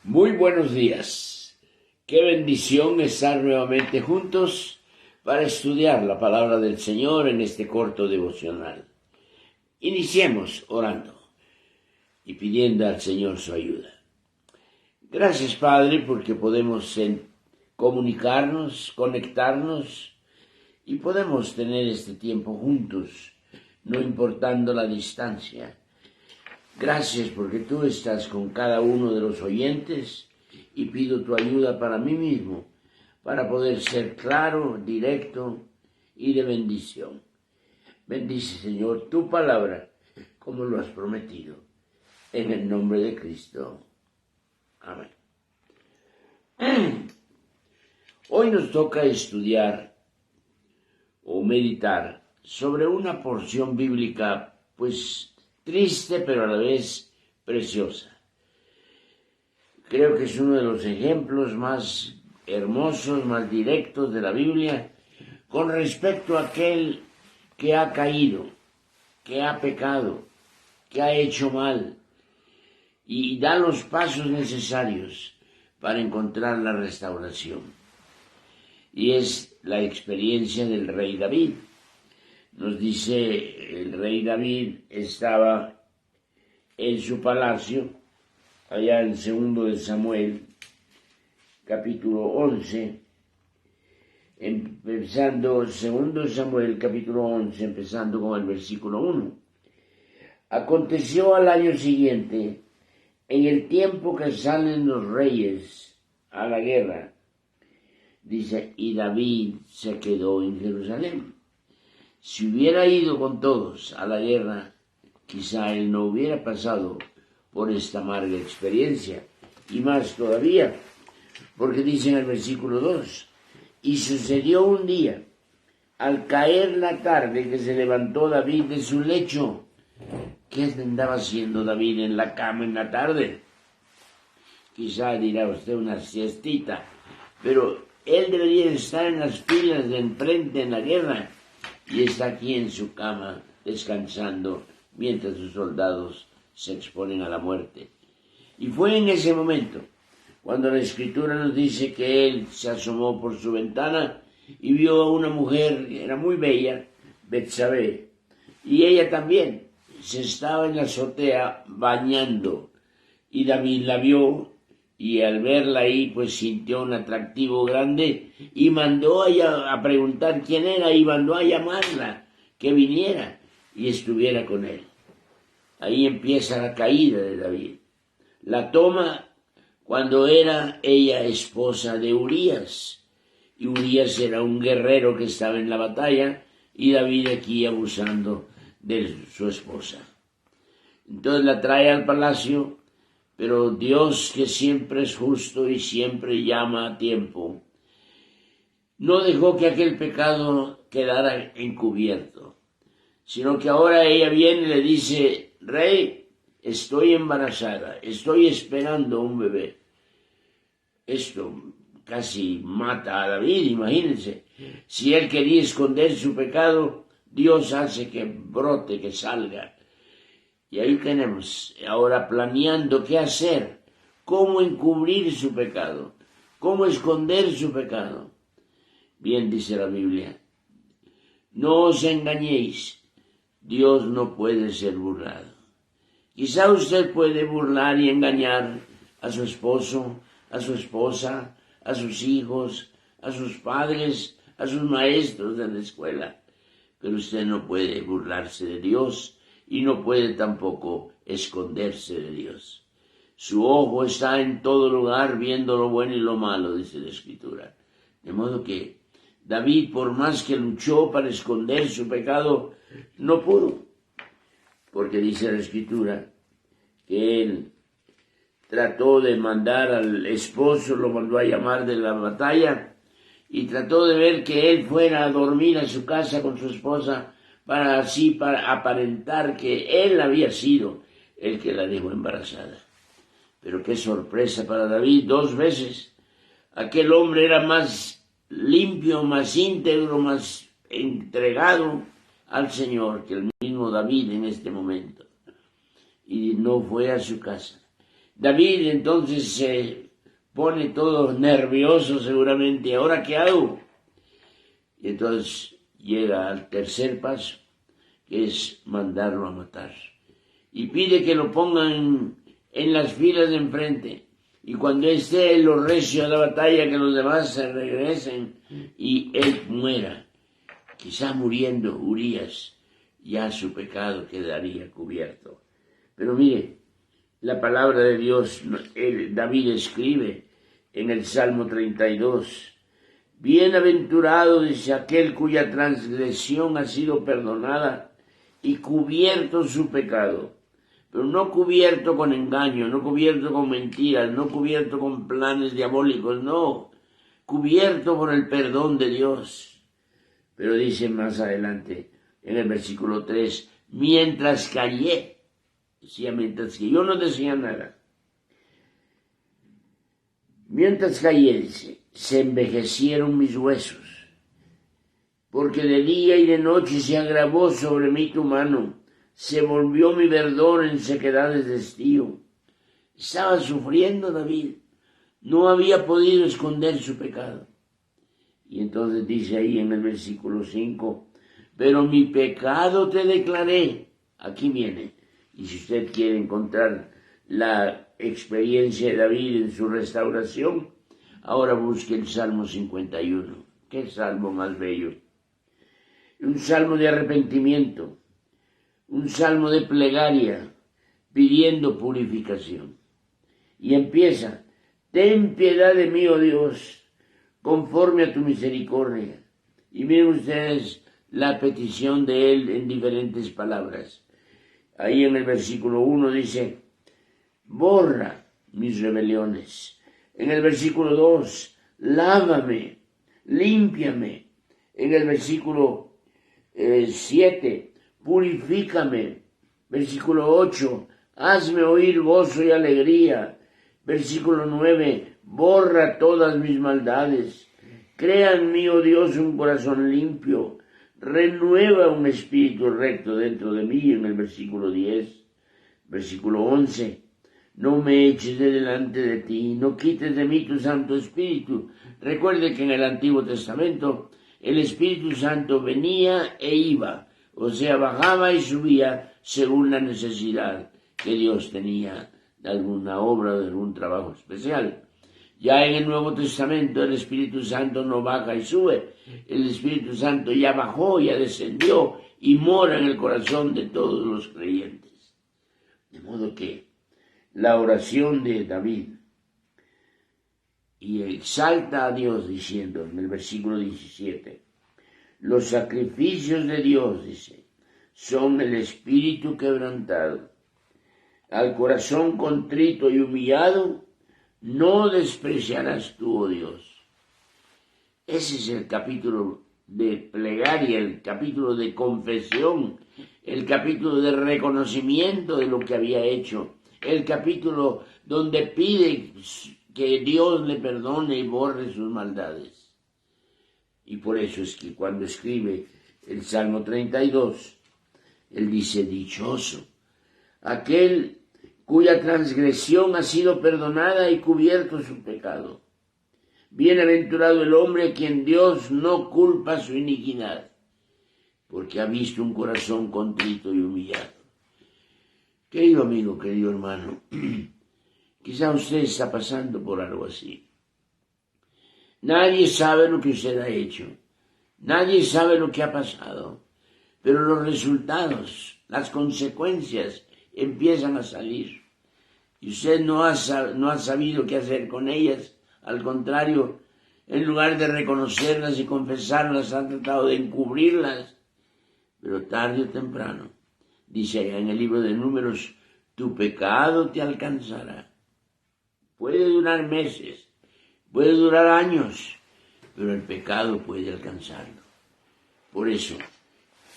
Muy buenos días. Qué bendición estar nuevamente juntos para estudiar la palabra del Señor en este corto devocional. Iniciemos orando y pidiendo al Señor su ayuda. Gracias, Padre, porque podemos comunicarnos, conectarnos y podemos tener este tiempo juntos, no importando la distancia. Gracias porque tú estás con cada uno de los oyentes y pido tu ayuda para mí mismo, para poder ser claro, directo y de bendición. Bendice, Señor, tu palabra como lo has prometido. En el nombre de Cristo. Amén. Hoy nos toca estudiar o meditar sobre una porción bíblica, triste, pero a la vez preciosa. Creo que es uno de los ejemplos más hermosos, más directos de la Biblia con respecto a aquel que ha caído, que ha pecado, que ha hecho mal y da los pasos necesarios para encontrar la restauración. Y es la experiencia del rey David. Nos dice, el rey David estaba en su palacio, allá en 2 de Samuel, capítulo 11, empezando 2 Samuel, capítulo 11, empezando con el versículo 1. Aconteció al año siguiente, en el tiempo que salen los reyes a la guerra, dice, y David se quedó en Jerusalén. Si hubiera ido con todos a la guerra, quizá él no hubiera pasado por esta amarga experiencia, y más todavía, porque dice en el versículo 2, y sucedió un día, al caer la tarde, que se levantó David de su lecho. ¿Qué andaba haciendo David en la cama en la tarde? Quizá dirá usted una siestita, pero él debería estar en las filas de enfrente en la guerra, y está aquí en su cama descansando mientras sus soldados se exponen a la muerte. Y fue en ese momento cuando la Escritura nos dice que él se asomó por su ventana y vio a una mujer que era muy bella, Betsabé, y ella también se estaba en la azotea bañando, y David la vio, y al verla ahí sintió un atractivo grande y mandó a preguntar quién era y mandó a llamarla, que viniera y estuviera con él. Ahí empieza la caída de David. La toma cuando era ella esposa de Urías, y Urías era un guerrero que estaba en la batalla, y David aquí abusando de su esposa. Entonces la trae al palacio, pero Dios, que siempre es justo y siempre llama a tiempo, no dejó que aquel pecado quedara encubierto, sino que ahora ella viene y le dice, rey, estoy embarazada, estoy esperando un bebé. Esto casi mata a David, imagínense. Si él quería esconder su pecado, Dios hace que brote, que salga. Y ahí tenemos, ahora planeando qué hacer, cómo encubrir su pecado, cómo esconder su pecado. Bien dice la Biblia, no os engañéis, Dios no puede ser burlado. Quizá usted puede burlar y engañar a su esposo, a su esposa, a sus hijos, a sus padres, a sus maestros de la escuela, pero usted no puede burlarse de Dios y no puede tampoco esconderse de Dios. Su ojo está en todo lugar viendo lo bueno y lo malo, dice la Escritura. De modo que David, por más que luchó para esconder su pecado, no pudo. Porque dice la Escritura que él trató de mandar al esposo, lo mandó a llamar de la batalla, y trató de ver que él fuera a dormir a su casa con su esposa, para aparentar que él había sido el que la dejó embarazada. Pero qué sorpresa para David, 2 veces. Aquel hombre era más limpio, más íntegro, más entregado al Señor que el mismo David en este momento. Y no fue a su casa. David entonces se pone todo nervioso seguramente. ¿Ahora qué hago? Y entonces llega al tercer paso, que es mandarlo a matar. Y pide que lo pongan en las filas de enfrente. Y cuando esté lo recio de la batalla, que los demás se regresen y él muera. Quizá muriendo Urías, ya su pecado quedaría cubierto. Pero mire, la palabra de Dios, David escribe en el Salmo 32, bienaventurado dice aquel cuya transgresión ha sido perdonada y cubierto su pecado, pero no cubierto con engaño, no cubierto con mentiras, no cubierto con planes diabólicos, no, cubierto por el perdón de Dios. Pero dice más adelante, en el versículo 3, mientras callé, decía, mientras que yo no decía nada, mientras callé, dice, se envejecieron mis huesos, porque de día y de noche se agravó sobre mí tu mano, se volvió mi verdor en sequedades de estío. Estaba sufriendo David, no había podido esconder su pecado. Y entonces dice ahí en el versículo 5, pero mi pecado te declaré. Aquí viene. Y si usted quiere encontrar la experiencia de David en su restauración, ahora busque el Salmo 51. Qué salmo más bello. Un salmo de arrepentimiento, un salmo de plegaria, pidiendo purificación. Y empieza, ten piedad de mí, oh Dios, conforme a tu misericordia. Y miren ustedes la petición de él en diferentes palabras. Ahí en el versículo 1 dice, borra mis rebeliones. En el versículo 2, lávame, límpiame. En el versículo 7, purifícame. Versículo 8, hazme oír gozo y alegría. Versículo 9, borra todas mis maldades. Crea en mí, oh Dios, un corazón limpio. Renueva un espíritu recto dentro de mí. En el versículo 10. Versículo 11, no me eches de delante de ti, no quites de mí tu Santo Espíritu. Recuerde que en el Antiguo Testamento el Espíritu Santo venía e iba, o sea, bajaba y subía según la necesidad que Dios tenía de alguna obra o de algún trabajo especial. Ya en el Nuevo Testamento el Espíritu Santo no baja y sube, el Espíritu Santo ya bajó, ya descendió y mora en el corazón de todos los creyentes. De modo que la oración de David y exalta a Dios diciendo en el versículo 17, los sacrificios de Dios, dice, son el espíritu quebrantado. Al corazón contrito y humillado, no despreciarás tú, oh Dios. Ese es el capítulo de plegaria, el capítulo de confesión, el capítulo de reconocimiento de lo que había hecho, el capítulo donde pide que Dios le perdone y borre sus maldades. Y por eso es que cuando escribe el Salmo 32, él dice, dichoso aquel cuya transgresión ha sido perdonada y cubierto su pecado. Bienaventurado el hombre a quien Dios no culpa su iniquidad, porque ha visto un corazón contrito y humillado. Querido amigo, querido hermano, quizá usted está pasando por algo así. Nadie sabe lo que usted ha hecho, nadie sabe lo que ha pasado, pero los resultados, las consecuencias empiezan a salir. Y usted no ha sabido qué hacer con ellas. Al contrario, en lugar de reconocerlas y confesarlas, ha tratado de encubrirlas. Pero tarde o temprano, dice en el libro de Números, tu pecado te alcanzará. Puede durar meses, puede durar años, pero el pecado puede alcanzarlo. Por eso,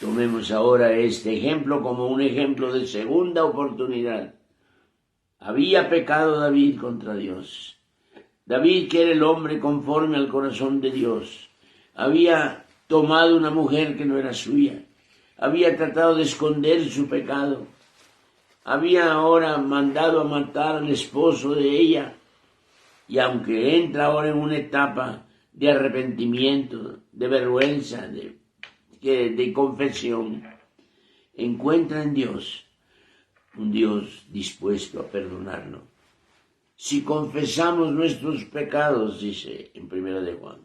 tomemos ahora este ejemplo como un ejemplo de segunda oportunidad. Había pecado David contra Dios. David, que era el hombre conforme al corazón de Dios, había tomado una mujer que no era suya, había tratado de esconder su pecado, había ahora mandado a matar al esposo de ella, y aunque entra ahora en una etapa de arrepentimiento, de vergüenza, de confesión, encuentra en Dios un Dios dispuesto a perdonarlo. Si confesamos nuestros pecados, dice en 1 de Juan,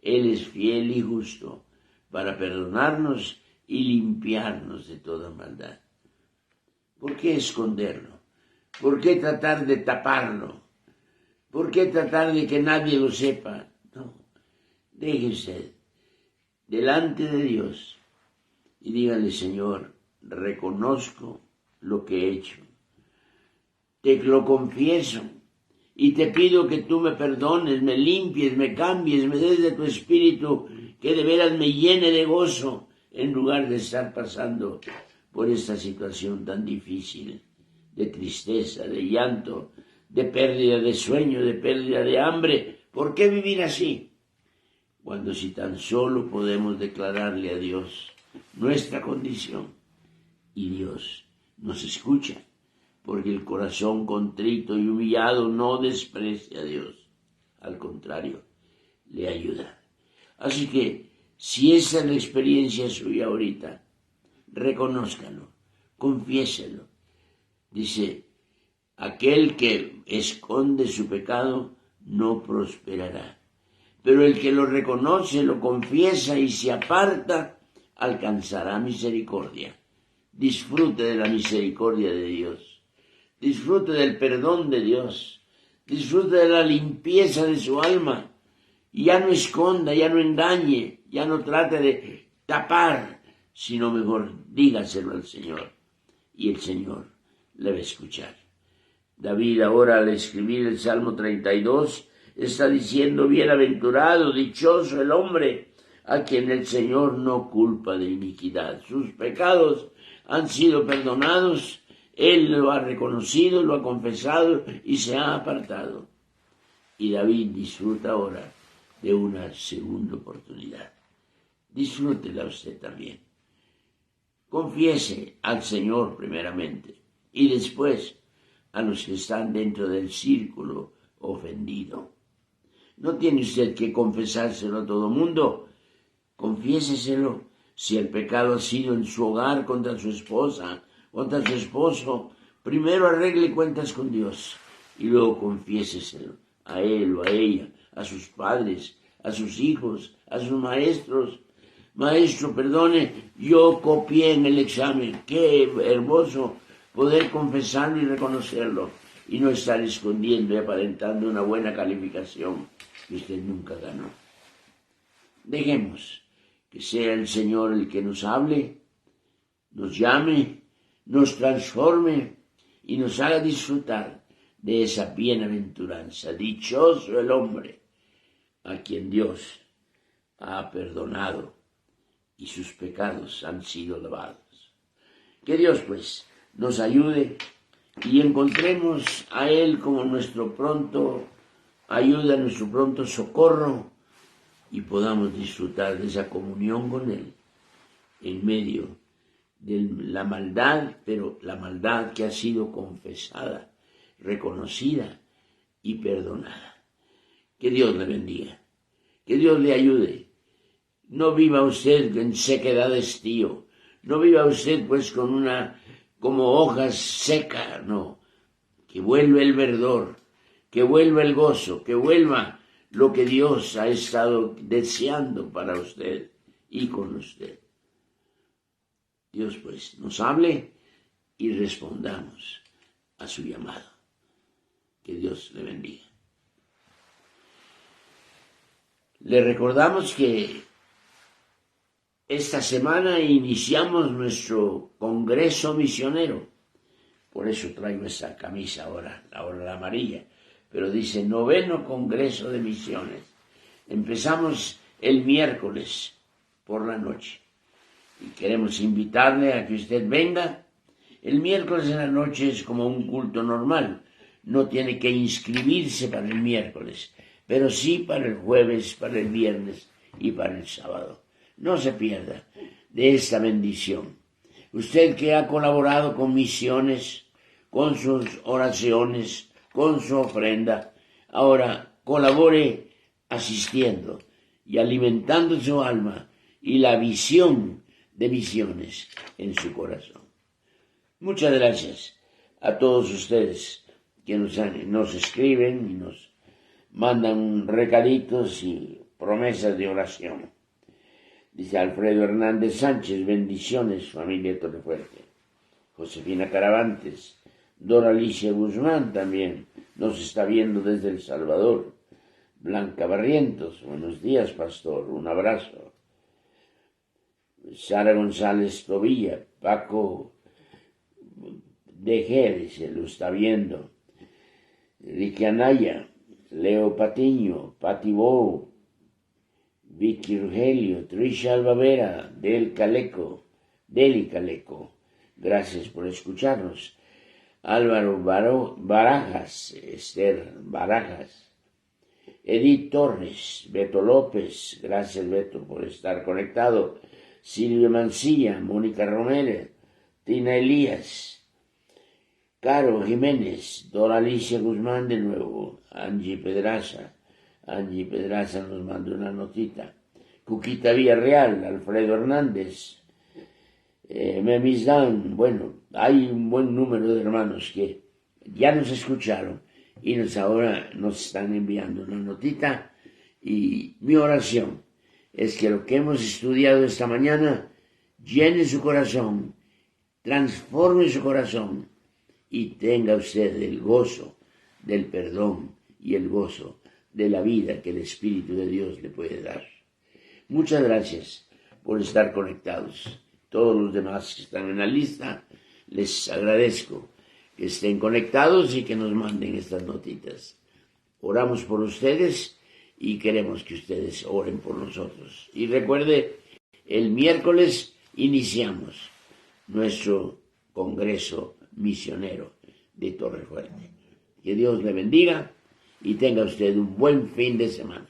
Él es fiel y justo para perdonarnos y limpiarnos de toda maldad. ¿Por qué esconderlo? ¿Por qué tratar de taparlo? ¿Por qué tratar de que nadie lo sepa? No, deje usted delante de Dios y dígale: Señor, reconozco lo que he hecho, te lo confieso y te pido que tú me perdones, me limpies, me cambies, me des de tu espíritu, que de veras me llene de gozo en lugar de estar pasando por esta situación tan difícil, de tristeza, de llanto, de pérdida de sueño, de pérdida de hambre. ¿Por qué vivir así? Cuando si tan solo podemos declararle a Dios nuestra condición, y Dios nos escucha, porque el corazón contrito y humillado no desprecia a Dios, al contrario, le ayuda. Así que, si esa es la experiencia suya ahorita, reconózcalo, confiéselo. Dice, aquel que esconde su pecado no prosperará, pero el que lo reconoce, lo confiesa y se aparta, alcanzará misericordia. Disfrute de la misericordia de Dios, disfrute del perdón de Dios, disfrute de la limpieza de su alma, y ya no esconda, ya no engañe, ya no trate de tapar, sino mejor dígaselo al Señor, y el Señor le va a escuchar. David ahora, al escribir el Salmo 32, está diciendo: bienaventurado, dichoso el hombre a quien el Señor no culpa de iniquidad. Sus pecados han sido perdonados, él lo ha reconocido, lo ha confesado y se ha apartado. Y David disfruta ahora de una segunda oportunidad. Disfrútela usted también. Confiese al Señor primeramente y después a los que están dentro del círculo ofendido. No tiene usted que confesárselo a todo mundo. Confiéseselo si el pecado ha sido en su hogar contra su esposa, contra su esposo. Primero arregle cuentas con Dios y luego confiéseselo a él o a ella, a sus padres, a sus hijos, a sus maestros. Maestro, perdone, yo copié en el examen. Qué hermoso poder confesarlo y reconocerlo y no estar escondiendo y aparentando una buena calificación que usted nunca ganó. Dejemos que sea el Señor el que nos hable, nos llame, nos transforme y nos haga disfrutar de esa bienaventuranza. Dichoso el hombre a quien Dios ha perdonado y sus pecados han sido lavados. Que Dios, pues, nos ayude y encontremos a Él como nuestro pronto ayuda, nuestro pronto socorro, y podamos disfrutar de esa comunión con Él en medio de la maldad, pero la maldad que ha sido confesada, reconocida y perdonada. Que Dios le bendiga, que Dios le ayude. No viva usted en sequedad de estío, no viva usted pues como hojas secas, no. Que vuelva el verdor, que vuelva el gozo, que vuelva lo que Dios ha estado deseando para usted y con usted. Dios pues nos hable y respondamos a su llamado. Que Dios le bendiga. Le recordamos que esta semana iniciamos nuestro congreso misionero. Por eso traigo esa camisa ahora la amarilla. Pero dice 9º Congreso de Misiones. Empezamos el miércoles por la noche. Y queremos invitarle a que usted venga. El miércoles en la noche es como un culto normal. No tiene que inscribirse para el miércoles, pero sí para el jueves, para el viernes y para el sábado. No se pierda de esta bendición. Usted que ha colaborado con misiones, con sus oraciones, con su ofrenda. Ahora colabore asistiendo y alimentando su alma y la visión de misiones en su corazón. Muchas gracias a todos ustedes que nos escriben y nos mandan recaditos y promesas de oración. Dice Alfredo Hernández Sánchez, bendiciones, familia Torrefuerte. Josefina Caravantes, Dora Alicia Guzmán también nos está viendo desde El Salvador. Blanca Barrientos, buenos días, pastor, un abrazo. Sara González Tobilla, Paco de Jerez, lo está viendo. Ricky Anaya, Leo Patiño, Pati Bo, Vicky Rogelio, Trisha Albavera, Deli Caleco, gracias por escucharnos. Álvaro Barajas, Esther Barajas, Edith Torres, Beto López, gracias Beto por estar conectado. Silvia Mancilla, Mónica Romero, Tina Elías, Caro Jiménez, Dora Alicia Guzmán de nuevo, Angie Pedraza nos manda una notita, Cuquita Villarreal, Alfredo Hernández, Memis Dan. Bueno, hay un buen número de hermanos que ya nos escucharon y ahora nos están enviando una notita, y mi oración es que lo que hemos estudiado esta mañana llene su corazón, transforme su corazón y tenga usted el gozo del perdón y el gozo de la vida que el Espíritu de Dios le puede dar. Muchas gracias por estar conectados. Todos los demás que están en la lista, les agradezco que estén conectados y que nos manden estas notitas. Oramos por ustedes y queremos que ustedes oren por nosotros. Y recuerde, el miércoles iniciamos nuestro congreso misionero de Torrefuerte. Que Dios le bendiga y tenga usted un buen fin de semana.